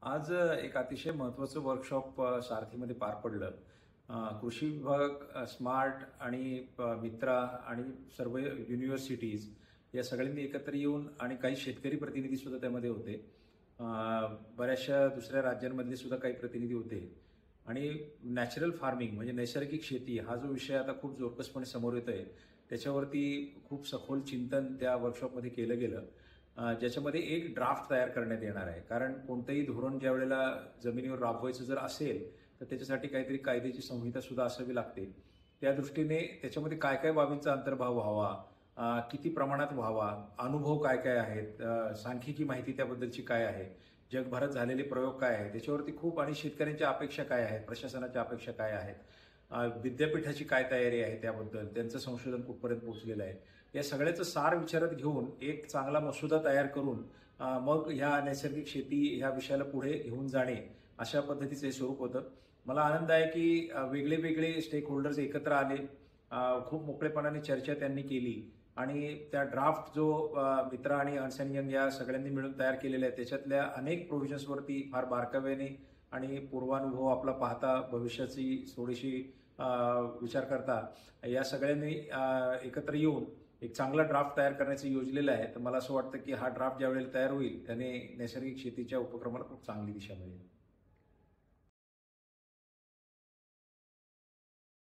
आज एक अतिशय महत्त्वाचं वर्कशॉप सारथीमध्ये पार पडलं. कृषी विभाग, स्मार्ट आणि मित्रा आणि सर्व युनिव्हर्सिटीज या सगळ्यांनी एकत्र येऊन आणि काही शेतकरी प्रतिनिधी सुद्धा त्यामध्ये होते. अ, बऱ्याचशा दुसऱ्या राज्यांमधले सुद्धा काही प्रतिनिधी होते आणि नॅचरल फार्मिंग म्हणजे नैसर्गिक शेती हा जो विषय आता खूप जोरकसपणे समोर येतोय, त्याच्यावरती खूप सखोल चिंतन त्या वर्कशॉपमध्ये केलं गेलं. ज्याच्यामध्ये एक ड्राफ्ट तयार करण्यात येणार आहे. कारण कोणतंही धोरण ज्या वेळेला जमिनीवर राबवायचं जर असेल, तर त्याच्यासाठी काहीतरी कायद्याची संहिता सुद्धा असावी लागते. त्या दृष्टीने त्याच्यामध्ये काय काय बाबींचा अंतर्भाव व्हावा, किती प्रमाणात व्हावा, अनुभव काय काय आहेत, सांख्यिकी माहिती त्याबद्दलची काय आहे, जगभरात झालेले प्रयोग काय आहेत, त्याच्यावरती खूप आणि शेतकऱ्यांच्या अपेक्षा काय आहेत, प्रशासनाच्या अपेक्षा काय आहेत, विद्यापीठाची काय तयारी आहे त्याबद्दल, त्यांचं संशोधन कुठपर्यंत पोहोचलेलं आहे, या सगळ्याचं सार विचारात घेऊन एक चांगला मसुदा तयार करून मग ह्या नैसर्गिक शेती ह्या विषयाला पुढे घेऊन जाणे अशा पद्धतीचं हे स्वरूप होतं. मला आनंद आहे की वेगळे वेगळे स्टेक होल्डर्स एकत्र आले, खूप मोकळेपणाने चर्चा त्यांनी केली आणि त्या ड्राफ्ट जो मित्रा आणि अर्न्स्ट अँड यंग या सगळ्यांनी मिळून तयार केलेल्या आहे त्याच्यातल्या अनेक प्रोव्हिजन्सवरती फार बारकाव्याने आणि पूर्वानुभव आपला पाहता भविष्याची थोडीशी विचार करता या सगळ्यांनी एकत्र येऊन एक चांगला ड्राफ्ट तयार करण्याचं योजलेलं आहे. तर मला असं वाटतं की हा ड्राफ्ट ज्यावेळेला तयार होईल त्याने नैसर्गिक शेतीच्या उपक्रमाला खूप चांगली दिशा मिळेल.